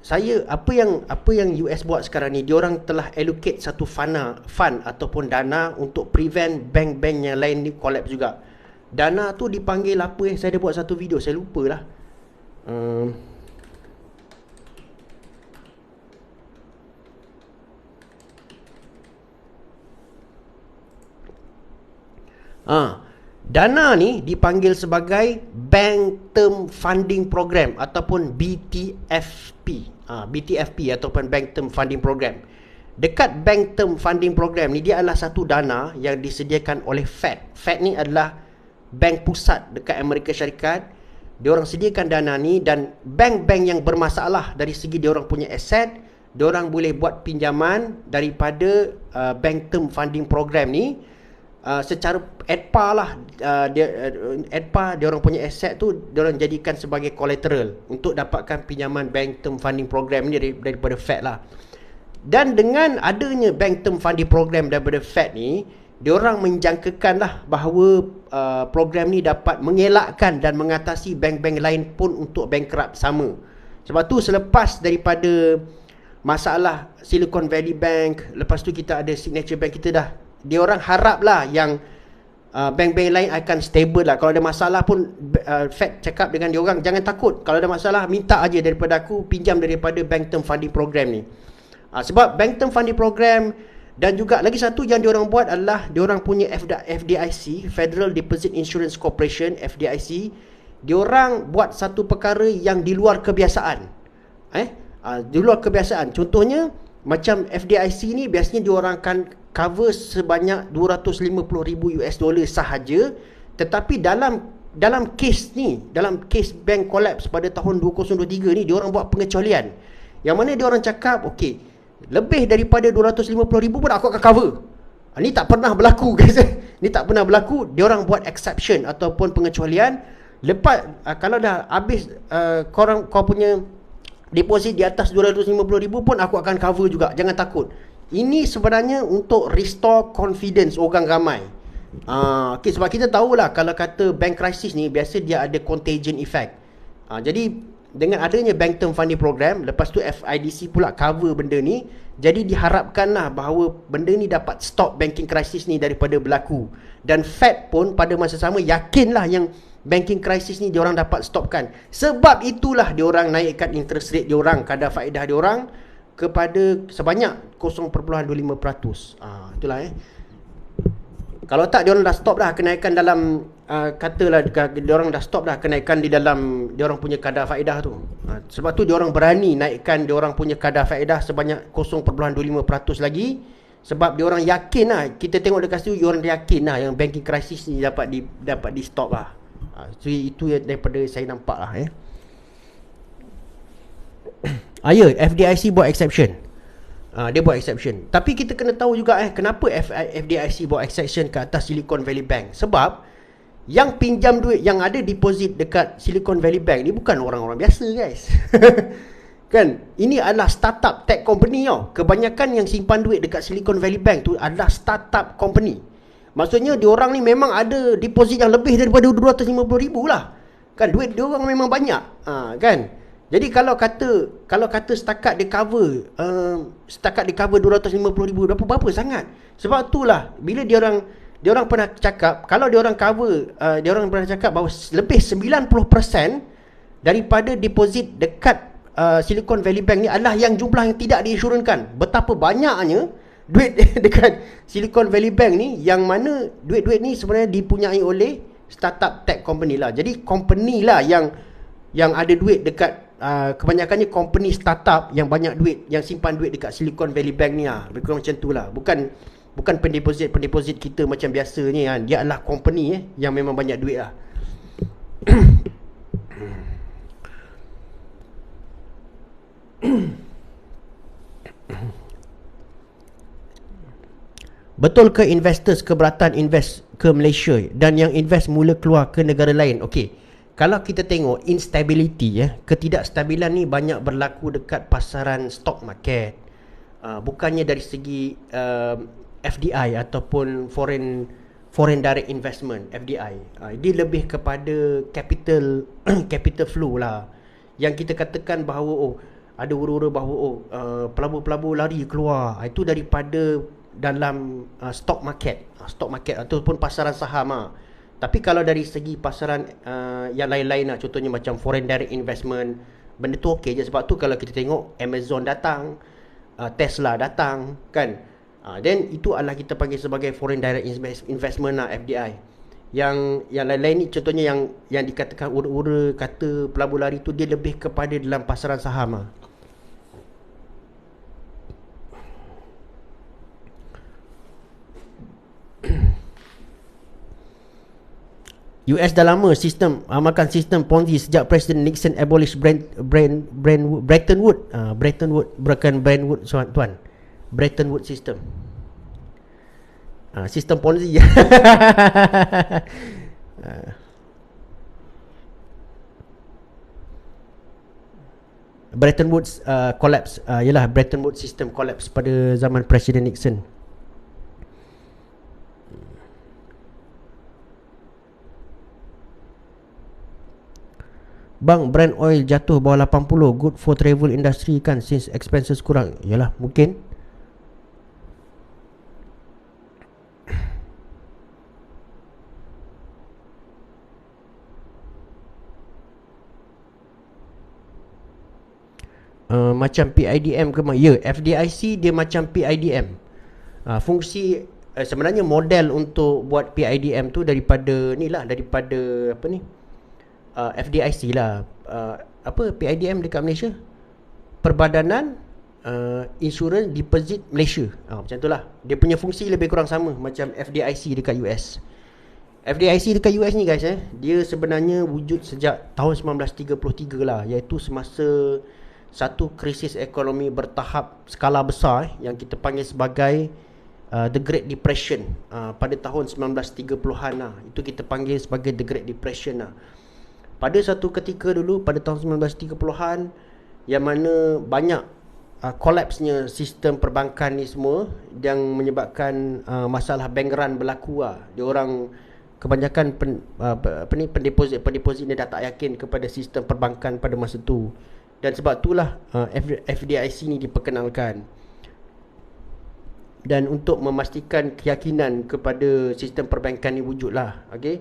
apa yang US buat sekarang ni, diorang telah allocate satu fund ataupun dana untuk prevent bank-bank yang lain ni collapse juga. Dana tu dipanggil apa saya ada buat satu video, saya lupa lah. Dana ni dipanggil sebagai Bank Term Funding Program ataupun BTFP. BTFP ataupun Bank Term Funding Program. Dekat Bank Term Funding Program ni, dia adalah satu dana yang disediakan oleh Fed. Fed ni adalah bank pusat dekat Amerika Syarikat. Diorang sediakan dana ni, dan bank-bank yang bermasalah dari segi diorang punya aset, diorang boleh buat pinjaman daripada Bank Term Funding Program ni. Secara ADPA lah, ADPA diorang punya aset tu diorang jadikan sebagai collateral untuk dapatkan pinjaman Bank Term Funding Program ni daripada Fed lah. Dan dengan adanya Bank Term Funding Program daripada Fed ni, diorang menjangkakan lah bahawa program ni dapat mengelakkan dan mengatasi bank-bank lain pun untuk bankrupt sama. Sebab tu selepas daripada masalah Silicon Valley Bank, lepas tu kita ada Signature Bank, kita dah, diorang harap lah yang bank-bank lain akan stable lah. Kalau ada masalah pun Fed cakap dengan diorang, jangan takut, kalau ada masalah minta aja daripada aku, pinjam daripada Bank Term Funding Program ni. Sebab Bank Term Funding Program, dan juga lagi satu yang diorang buat adalah diorang punya FDIC, Federal Deposit Insurance Corporation, FDIC. Diorang buat satu perkara yang di luar kebiasaan. Di luar kebiasaan. Contohnya macam FDIC ni, biasanya diorang akan cover sebanyak 250,000 US dollar sahaja. Tetapi dalam kes ni, dalam kes bank collapse pada tahun 2023 ni, diorang buat pengecualian. Yang mana diorang cakap, okey, lebih daripada 250,000 pun aku akan cover. Ni tak pernah berlaku, guys. Ni tak pernah berlaku. Diorang buat exception ataupun pengecualian. Lepas kalau dah habis kau punya deposit di atas 250,000 pun aku akan cover juga. Jangan takut. Ini sebenarnya untuk restore confidence orang ramai. Okay, sebab kita tahulah kalau kata bank crisis ni, biasa dia ada contagion effect. Jadi dengan adanya Bank Term Funding Program, lepas tu FIDC pula cover benda ni, jadi diharapkanlah bahawa benda ni dapat stop banking crisis ni daripada berlaku. Dan Fed pun pada masa sama yakinlah yang banking crisis ni diorang dapat stopkan. Sebab itulah diorang naikkan interest rate diorang, kadar faedah diorang kepada sebanyak 0.25%. Itulah Kalau tak, diorang dah stop dah kenaikan dalam katalah diorang dah stop dah kenaikan di dalam diorang punya kadar faedah tu. Sebab tu diorang berani naikkan diorang punya kadar faedah sebanyak 0.25% lagi. Sebab diorang yakin lah, kita tengok dekat situ, diorang yakin lah yang banking crisis ni dapat di stop lah. So itu daripada saya nampak lah ya, FDIC buat exception. Dia buat exception. Tapi kita kena tahu juga kenapa FDIC buat exception ke atas Silicon Valley Bank. Sebab yang pinjam duit, yang ada deposit dekat Silicon Valley Bank ni bukan orang-orang biasa, guys. Kan, ini adalah startup tech company tau. Kebanyakan yang simpan duit dekat Silicon Valley Bank tu adalah startup company. Maksudnya diorang ni memang ada deposit yang lebih daripada 250,000 lah. Kan, duit diorang memang banyak. Kan. Jadi kalau kata setakat dia cover 250,000, berapa sangat. Sebab itulah bila diorang pernah cakap, kalau diorang cover, diorang pernah cakap bahawa lebih 90% daripada deposit dekat Silicon Valley Bank ni adalah yang jumlah yang tidak diinsurankan. Betapa banyaknya duit dekat Silicon Valley Bank ni, yang mana duit-duit ni sebenarnya dipunyai oleh startup tech company lah. Jadi company lah yang ada duit dekat kebanyakannya company startup yang banyak duit, yang simpan duit dekat Silicon Valley Bank ni lah. Lebih kurang macam tu lah. Bukan pendeposit kita macam biasanya kan. Dia adalah company yang memang banyak duit lah. Betul ke investors keberatan invest ke Malaysia dan yang invest mula keluar ke negara lain? Okey, kalau kita tengok instability ketidakstabilan ni banyak berlaku dekat pasaran stock market. Bukannya dari segi FDI ataupun foreign direct investment, FDI. Dia lebih kepada capital capital flow lah. Yang kita katakan bahawa ada ura-ura bahawa pelabur-pelabur lari keluar. Itu daripada dalam stock market, ataupun pasaran saham lah. Tapi kalau dari segi pasaran yang lain-lain lah, contohnya macam foreign direct investment, benda tu okey je. Sebab tu kalau kita tengok Amazon datang, Tesla datang kan, then itu adalah kita panggil sebagai foreign direct investment lah, FDI. Yang lain-lain ni contohnya yang dikatakan ura-ura kata pelabur lari tu, dia lebih kepada dalam pasaran saham lah. US dah lama amalkan sistem Ponzi sejak Presiden Nixon abolish Bretton Woods. Bretton Woods, bukan Brentwood tuan. Bretton Woods system. Sistem Ponzi. Bretton Woods collapse. Yalah, Bretton Woods system collapse pada zaman Presiden Nixon. Bang, Brent oil jatuh bawah 80, good for travel industry kan, since expenses kurang. Yalah, mungkin. Macam PIDM ke? Ya, FDIC dia macam PIDM. Fungsi sebenarnya model untuk buat PIDM tu daripada ni lah, daripada apa ni, FDIC lah. Apa PIDM dekat Malaysia? Perbadanan Insurance Deposit Malaysia. Macam tu lah. Dia punya fungsi lebih kurang sama macam FDIC dekat US. FDIC dekat US ni guys, dia sebenarnya wujud sejak tahun 1933 lah, iaitu semasa satu krisis ekonomi bertahap skala besar yang kita panggil sebagai The Great Depression, pada tahun 1930-an lah. Itu kita panggil sebagai The Great Depression lah. Pada satu ketika dulu pada tahun 1930-an, yang mana banyak collapse-nya sistem perbankan ni semua, yang menyebabkan masalah bank run berlaku lah. Dia orang kebanyakan pendeposit ni dah tak yakin kepada sistem perbankan pada masa tu. Dan sebab itulah FDIC ni diperkenalkan. Dan untuk memastikan keyakinan kepada sistem perbankan ni wujud lah. Okay?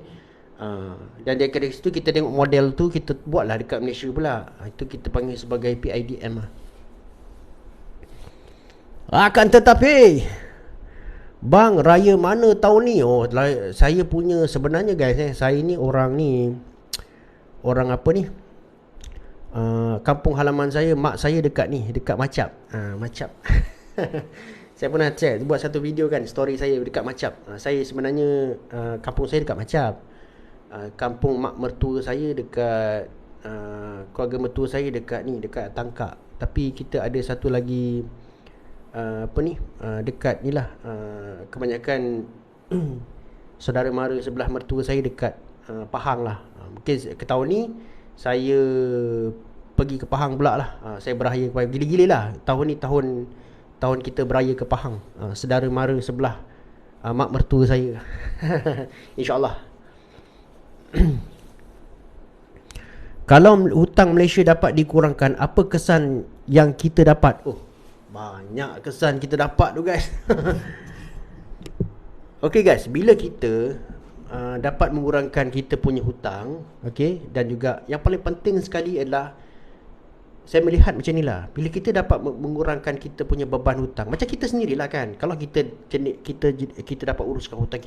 Dan dari situ kita tengok model tu, kita buatlah dekat Malaysia pula. Itu kita panggil sebagai PIDM lah. Akan tetapi, bang, raya mana tahun ni? Saya punya sebenarnya guys, saya ni orang apa ni, kampung halaman saya, mak saya dekat ni, dekat Macap. Macap. Saya pernah buat satu video kan, story saya dekat Macap. Saya sebenarnya kampung saya dekat Macap. Kampung mak mertua saya dekat keluarga mertua saya dekat ni, dekat Tangkak. Tapi kita ada satu lagi dekat ni lah, kebanyakan saudara mara sebelah mertua saya dekat Pahang lah. Mungkin ke tahun ni saya pergi ke Pahang pula lah. Saya beraya gila-gila lah. Tahun ni tahun kita beraya ke Pahang, saudara mara sebelah mak mertua saya. InsyaAllah. Kalau hutang Malaysia dapat dikurangkan, apa kesan yang kita dapat? Banyak kesan kita dapat tu guys. Okay guys, bila kita dapat mengurangkan kita punya hutang, okay, dan juga yang paling penting sekali adalah, saya melihat macam ni lah, bila kita dapat mengurangkan kita punya beban hutang, macam kita sendirilah kan. Kalau kita dapat uruskan hutang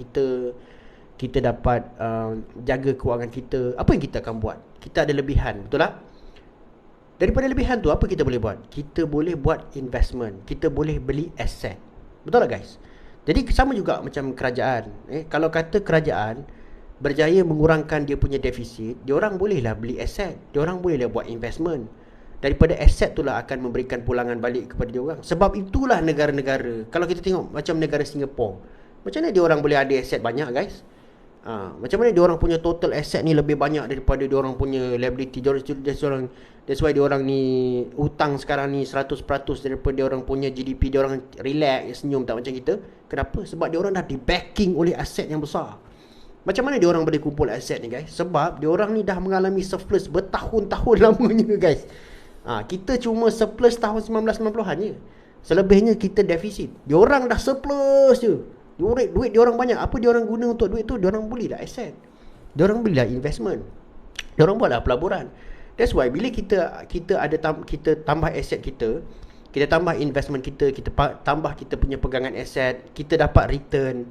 kita dapat jaga kewangan kita, apa yang kita akan buat? Kita ada lebihan, betul tak? Daripada lebihan tu, apa kita boleh buat? Kita boleh buat investment, kita boleh beli aset. Betul tak guys? Jadi sama juga macam kerajaan. Kalau kata kerajaan berjaya mengurangkan dia punya defisit, dia orang bolehlah beli aset, dia orang bolehlah buat investment. Daripada aset itulah akan memberikan pulangan balik kepada dia orang. Sebab itulah negara-negara, kalau kita tengok macam negara Singapura, macam mana dia orang boleh ada aset banyak guys? Macam mana dia orang punya total asset ni lebih banyak daripada dia orang punya liability. That's why dia orang ni hutang sekarang ni 100% daripada dia orang punya GDP. Dia orang relax, senyum, tak macam kita. Kenapa? Sebab dia orang dah di backing oleh aset yang besar. Macam mana dia orang boleh kumpul aset ni guys? Sebab dia orang ni dah mengalami surplus bertahun-tahun lamanya guys. Kita cuma surplus tahun 1990-an je. Selebihnya kita defisit. Diorang dah surplus je. Duit diorang banyak. Apa diorang guna untuk duit tu? Diorang belilah aset. Diorang belilah investment. Diorang buatlah pelaburan. That's why bila kita tambah aset kita tambah investment kita tambah kita punya pegangan aset, kita dapat return.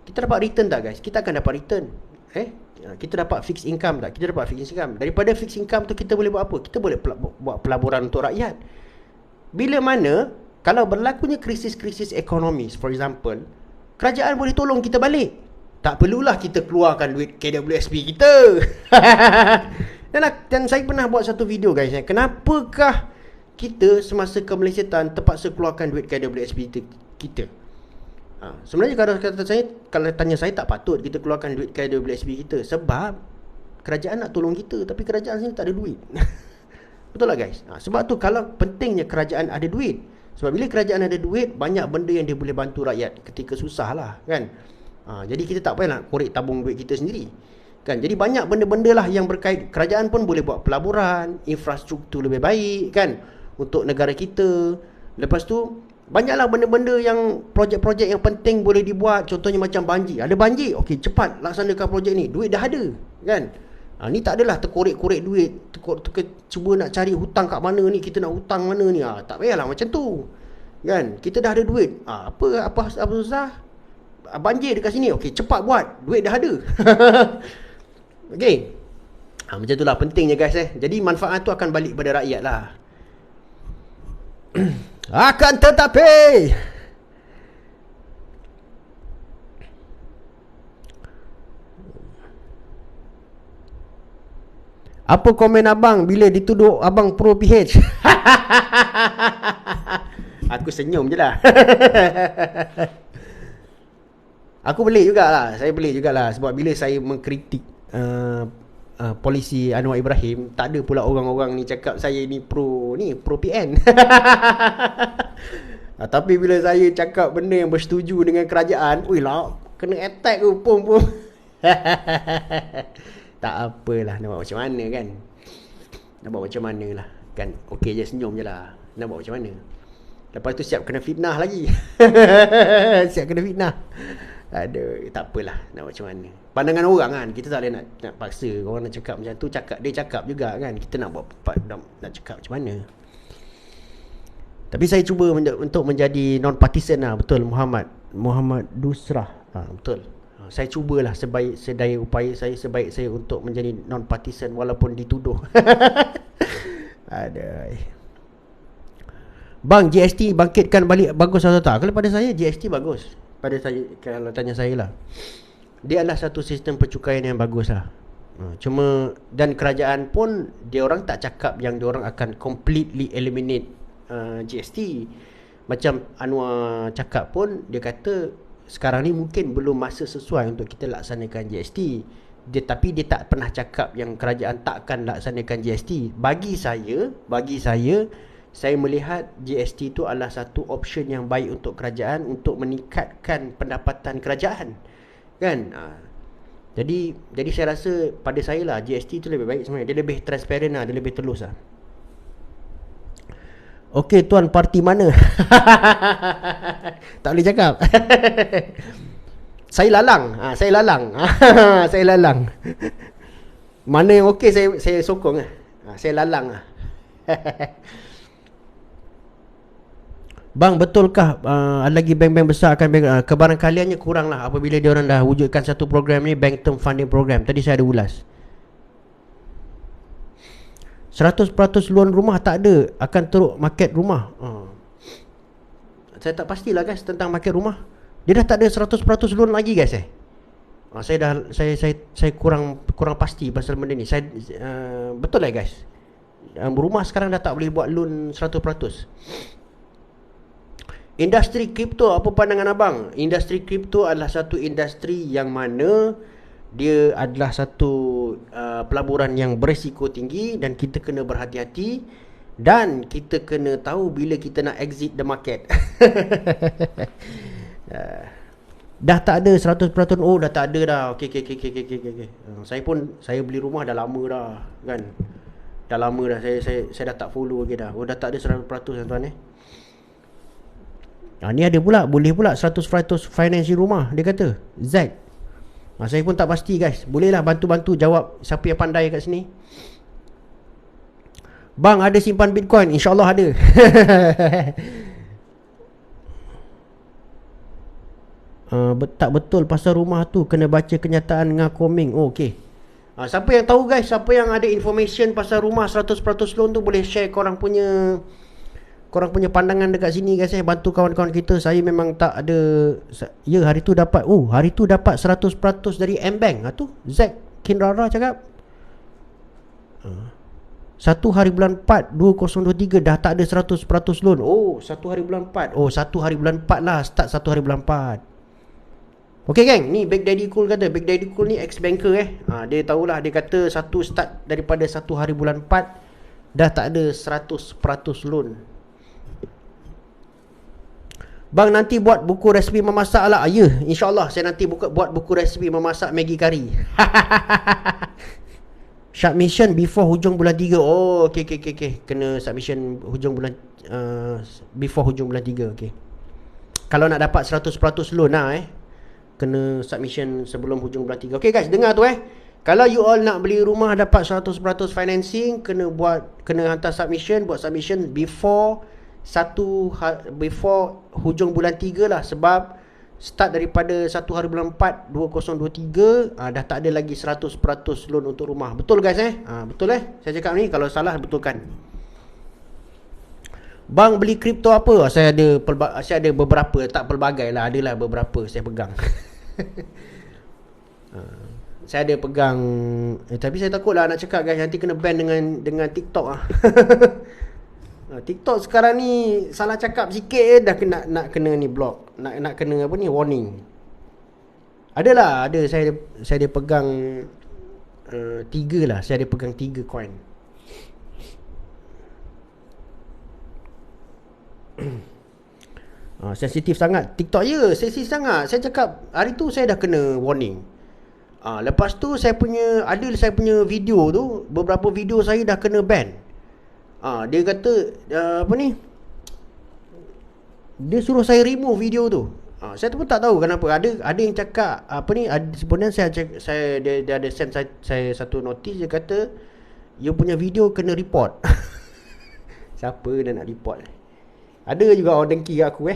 Kita dapat return tak guys? Kita akan dapat return. Kita dapat fixed income tak? Kita dapat fixed income. Daripada fixed income tu kita boleh buat apa? Kita boleh buat pelaburan untuk rakyat. Bila mana kalau berlakunya krisis-krisis ekonomi, for example, kerajaan boleh tolong kita balik. Tak perlulah kita keluarkan duit KWSP kita. Dan saya pernah buat satu video guys, kenapakah kita semasa kemelesatan terpaksa keluarkan duit KWSP kita? Sebenarnya kalau tanya saya, tak patut kita keluarkan duit KWSP kita, sebab kerajaan nak tolong kita, tapi kerajaan sini tak ada duit. Betul lah guys? Sebab tu kalau pentingnya kerajaan ada duit. Sebab bila kerajaan ada duit, banyak benda yang dia boleh bantu rakyat ketika susah lah kan. Jadi kita tak payah nak korek tabung duit kita sendiri kan. Jadi banyak benda-benda lah yang berkait. Kerajaan pun boleh buat pelaburan, infrastruktur lebih baik kan untuk negara kita. Lepas tu banyaklah benda-benda yang projek-projek yang penting boleh dibuat. Contohnya macam banjir. Ada banjir, okey, cepat laksanakan projek ni. Duit dah ada kan. Ni tak adalah terkorek-korek duit, cuba nak cari hutang kat mana ni, kita nak hutang mana ni. Tak payahlah macam tu kan. Kita dah ada duit. Apa susah? Banjir dekat sini, okey, cepat buat, duit dah ada. Okey. Macam itulah pentingnya guys. Jadi manfaat tu akan balik pada rakyat lah. Akan tetapi apa komen abang bila dituduh abang pro PH? Aku senyum je lah. Aku pelik jugalah. Saya pelik jugalah sebab bila saya mengkritik polisi Anwar Ibrahim, tak ada pula orang-orang ni cakap saya ni pro PN. Tapi bila saya cakap benda yang bersetuju dengan kerajaan, ui lah, kena attack ke pom. Tak apalah, nak buat macam mana kan. Nak buat macam mana lah kan. Okey je, senyum je lah. Nak buat macam mana. Lepas tu siap kena fitnah lagi. Siap kena fitnah. Aduh, tak apalah, nak buat macam mana. Pandangan orang kan, kita tak boleh nak paksa orang nak cakap macam tu. Dia cakap juga kan, kita nak buat nak cakap macam mana. Tapi saya cuba untuk menjadi non-partisan lah. Betul, Muhammad Dusrah. Betul. Saya cubalah sedaya upaya saya, sebaik saya untuk menjadi non-partisan walaupun dituduh. Aduh. Bang, GST bangkitkan balik bagus atau tak? Kalau pada saya GST bagus. Pada saya, kalau tanya saya lah, dia adalah satu sistem percukaian yang bagus lah. Cuma, dan kerajaan pun dia orang tak cakap yang dia orang akan completely eliminate GST. Macam Anwar cakap pun, dia kata sekarang ni mungkin belum masa sesuai untuk kita laksanakan GST. Tapi dia tak pernah cakap yang kerajaan takkan laksanakan GST. Bagi saya melihat GST itu adalah satu option yang baik untuk kerajaan untuk meningkatkan pendapatan kerajaan kan. Jadi saya rasa, pada saya lah, GST itu lebih baik sebenarnya. Dia lebih transparent lah, dia lebih telus lah. Okey tuan, parti mana? Tak boleh cakap. Saya lalang. Saya lalang. Mana yang okey saya sokong lah. Saya lalang lah. Bang, betulkah lagi bank-bank besar akan kebarangkaliannya kurang lah apabila diorang dah wujudkan satu program ni, bank term funding program. Tadi saya ada ulas 100% loan rumah tak ada, akan teruk market rumah. Saya tak pastilah guys tentang market rumah. Dia dah tak ada 100% loan lagi guys. Saya kurang pasti pasal benda ni. Betul lah guys, rumah sekarang dah tak boleh buat loan 100%. Industri kripto, apa pandangan abang? Industri kripto adalah satu industri yang mana dia adalah satu pelaburan yang berisiko tinggi, dan kita kena berhati-hati, dan kita kena tahu bila kita nak exit the market. Dah tak ada 100%. Oh, dah tak ada dah. Okey. Saya beli rumah dah lama dah kan. Dah lama dah saya dah tak follow lagi dah. Oh, dah tak ada 100% tuan-tuan ni ada pula, boleh pula 100% financing rumah, dia kata Zack. Saya pun tak pasti guys. Bolehlah bantu-bantu jawab siapa yang pandai kat sini. Bang, ada simpan Bitcoin? InsyaAllah ada. Tak betul pasal rumah tu kena baca kenyataan dengan koming. Oh, okey. Siapa yang tahu guys, siapa yang ada information pasal rumah 100% loan tu, boleh share korang punya pandangan dekat sini guys. Bantu kawan-kawan kita. Saya memang tak ada. Ya, hari tu dapat 100% dari M-Bank. Tu Zack Kinrara cakap 1 hari bulan 4 2023 dah tak ada 100% loan. Oh, 1 hari bulan 4. Oh, 1 hari bulan 4 lah. Start 1 hari bulan 4. Okay geng, ni Big Daddy Cool kata. Big Daddy Cool ni ex-banker dia tahulah. Dia kata satu start daripada 1 hari bulan 4 dah tak ada 100% loan. Bang, nanti buat buku resipi memasak lah. Ya, insyaAllah saya nanti buat buku resipi memasak Maggi Kari. Submission before hujung bulan 3. Oh, okay. Kena submission hujung bulan before hujung bulan 3. Okay. Kalau nak dapat 100% loan lah kena submission sebelum hujung bulan 3. Okay guys, dengar tu kalau you all nak beli rumah dapat 100% financing, kena hantar submission, buat submission before hujung bulan 3 lah. Sebab start daripada 1 hari bulan 4 2023 dah tak ada lagi 100% loan untuk rumah. Betul guys betul saya cakap ni. Kalau salah betulkan. Bang, beli kripto apa? Saya ada beberapa, tak pelbagai lah, adalah beberapa saya pegang. Saya ada pegang tapi saya takut lah nak cakap guys, nanti kena ban dengan TikTok TikTok sekarang ni salah cakap sikit dah nak kena ni block, nak kena apa ni, warning. Ada saya ada pegang 3 lah. Saya ada pegang 3 coin. Sensitif sangat TikTok. Ya, sensitif sangat. Saya cakap hari tu saya dah kena warning. Lepas tu saya punya video tu, beberapa video saya dah kena ban. Dia kata apa ni, dia suruh saya remove video tu. Saya pun tak tahu kenapa. Ada yang cakap apa ni, sebenarnya dia ada send saya satu notis. Dia kata you punya video kena report. Siapa dah nak report? Ada juga orang dengki kat aku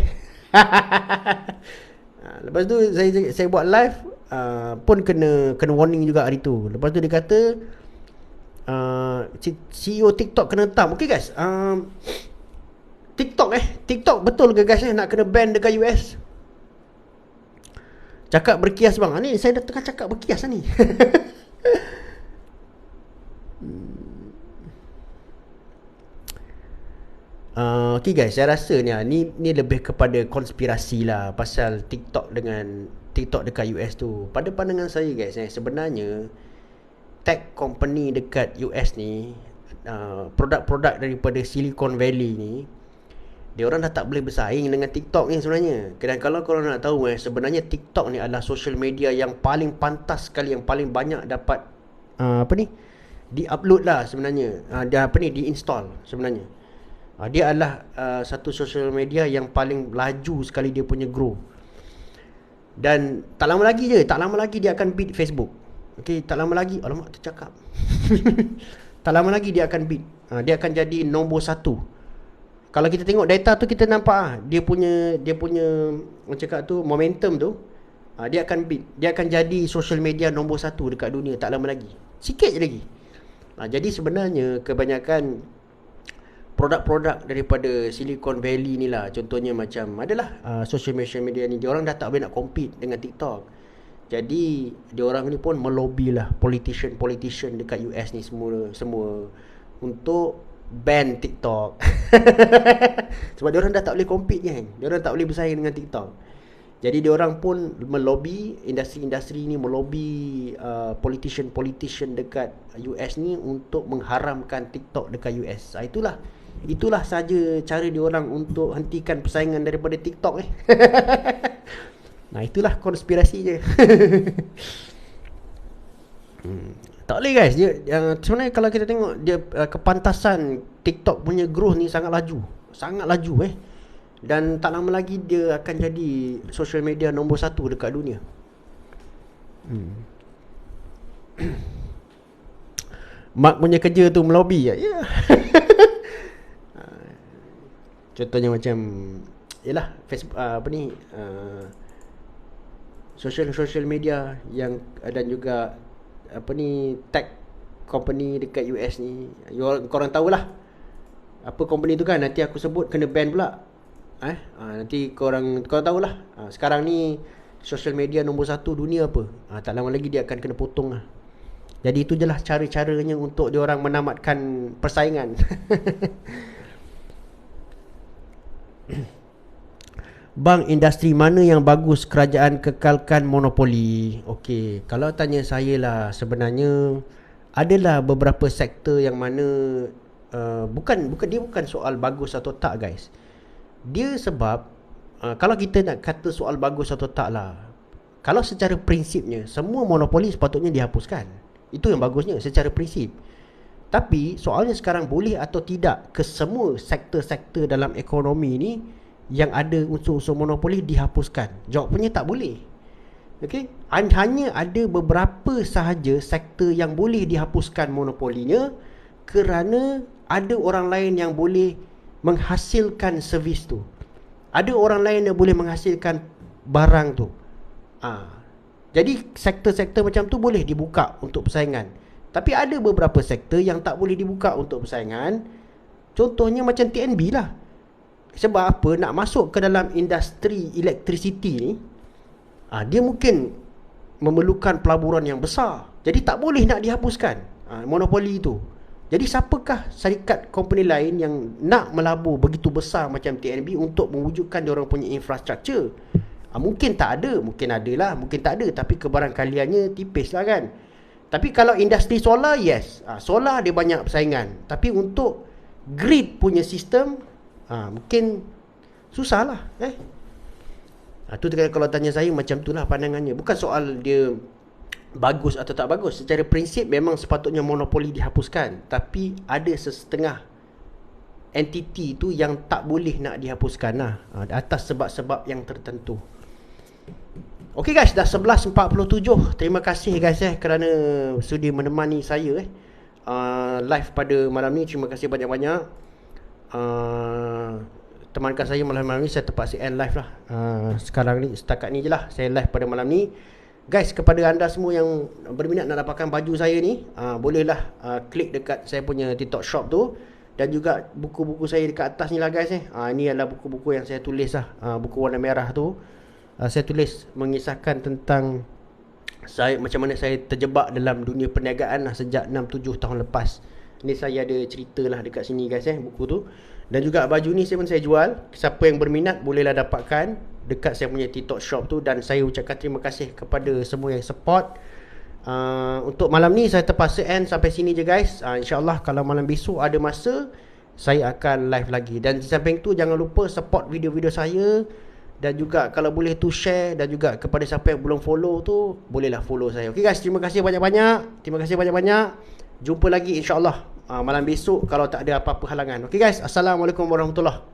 Lepas tu saya buat live pun kena warning juga hari tu. Lepas tu dia kata CEO TikTok kena tam. Okay guys, TikTok betul ke guys nak kena ban dekat US? Cakap berkias bang. Ni saya dah tengah cakap berkias ni. Okay guys, saya rasa ni lebih kepada konspirasi lah pasal TikTok dekat US tu. Pada pandangan saya guys, sebenarnya tech company dekat US ni, produk-produk daripada Silicon Valley ni, dia orang dah tak boleh bersaing dengan TikTok ni sebenarnya. Dan kalau korang nak tahu sebenarnya TikTok ni adalah social media yang paling pantas sekali, yang paling banyak dapat di-upload lah sebenarnya. Di-install sebenarnya. Dia adalah satu social media yang paling laju sekali dia punya grow. Dan tak lama lagi dia akan beat Facebook. Okay, tak lama lagi. Alamak, tercakap. Tak lama lagi dia akan beat. Dia akan jadi nombor 1. Kalau kita tengok data tu, kita nampak dia punya macam cakap tu, momentum tu, dia akan beat. Dia akan jadi social media nombor 1 dekat dunia tak lama lagi. Sikit je lagi. Jadi sebenarnya kebanyakan produk-produk daripada Silicon Valley ni lah, contohnya macam adalah social media ni, diorang dah tak boleh nak compete dengan TikTok. Jadi diorang ni pun melobi lah politician dekat US ni semua untuk ban TikTok. Sebab diorang dah tak boleh compete kan, diorang tak boleh bersaing dengan TikTok. Jadi diorang pun melobi, industri ni melobi politician dekat US ni untuk mengharamkan TikTok dekat US. Itulah saja cara diorang untuk hentikan persaingan daripada TikTok Itulah konspirasinya. Tak boleh guys. Sebenarnya kalau kita tengok dia kepantasan TikTok punya growth ni sangat laju. Sangat laju Dan tak lama lagi dia akan jadi social media nombor 1 dekat dunia. Mark punya kerja tu melobi ya. Yeah. Contohnya macam yalah Facebook social media yang dan juga tech company dekat US ni. Korang tahulah apa company tu kan, nanti aku sebut kena ban pula. Nanti korang tahulah. Sekarang ni social media nombor 1 dunia apa. Tak lama lagi dia akan kena potong lah. Jadi itu je lah cara-caranya untuk diorang menamatkan persaingan. Bang, industri mana yang bagus kerajaan kekalkan monopoli? Okey, kalau tanya saya lah, sebenarnya adalah beberapa sektor yang mana dia bukan soal bagus atau tak guys. Dia sebab kalau kita nak kata soal bagus atau tak lah, kalau secara prinsipnya semua monopoli sepatutnya dihapuskan. Itu yang bagusnya secara prinsip. Tapi soalnya sekarang boleh atau tidak ke semua sektor-sektor dalam ekonomi ni yang ada unsur-unsur monopoli dihapuskan? Jawapannya tak boleh. Okey, hanya ada beberapa sahaja sektor yang boleh dihapuskan monopolinya kerana ada orang lain yang boleh menghasilkan servis tu. Ada orang lain yang boleh menghasilkan barang tu. Jadi sektor-sektor macam tu boleh dibuka untuk persaingan. Tapi ada beberapa sektor yang tak boleh dibuka untuk persaingan. Contohnya macam TNB lah. Sebab apa? Nak masuk ke dalam industri elektrisiti ni, dia mungkin memerlukan pelaburan yang besar. Jadi tak boleh nak dihapuskan monopoli itu. Jadi siapakah syarikat company lain yang nak melabur begitu besar macam TNB untuk mewujudkan diorang punya infrastruktur? Mungkin tak ada, mungkin ada lah, mungkin tak ada. Tapi kebarangkaliannya tipis lah kan. Tapi kalau industri solar, yes, solar dia banyak persaingan. Tapi untuk grid punya sistem, mungkin susah lah. Tu kalau tanya saya macam tu lah pandangannya. Bukan soal dia bagus atau tak bagus. Secara prinsip memang sepatutnya monopoli dihapuskan. Tapi ada sesetengah entiti tu yang tak boleh nak dihapuskan lah, atas sebab-sebab yang tertentu. Okay guys, dah 11.47. Terima kasih guys kerana sudi menemani saya live pada malam ni. Terima kasih banyak-banyak. Temankan saya malam ni. Saya terpaksa end live lah. Sekarang ni, setakat ni je lah saya live pada malam ni. Guys, kepada anda semua yang berminat nak dapatkan baju saya ni, bolehlah klik dekat saya punya TikTok shop tu. Dan juga buku-buku saya dekat atas ni lah guys. Ini adalah buku-buku yang saya tulis lah. Buku warna merah tu, saya tulis mengisahkan tentang saya, macam mana saya terjebak dalam dunia perniagaan lah sejak 6-7 tahun lepas. Ni saya ada cerita lah dekat sini guys buku tu. Dan juga baju ni saya jual. Siapa yang berminat bolehlah dapatkan dekat saya punya TikTok shop tu. Dan saya ucapkan terima kasih kepada semua yang support. Untuk malam ni saya terpaksa end sampai sini je guys. InsyaAllah kalau malam besok ada masa, saya akan live lagi. Dan di samping tu jangan lupa support video-video saya. Dan juga kalau boleh tu share. Dan juga kepada siapa yang belum follow tu, bolehlah follow saya. Okay guys, terima kasih banyak-banyak. Terima kasih banyak-banyak. Jumpa lagi insyaAllah malam besok kalau tak ada apa-apa halangan. Okay guys, Assalamualaikum warahmatullahi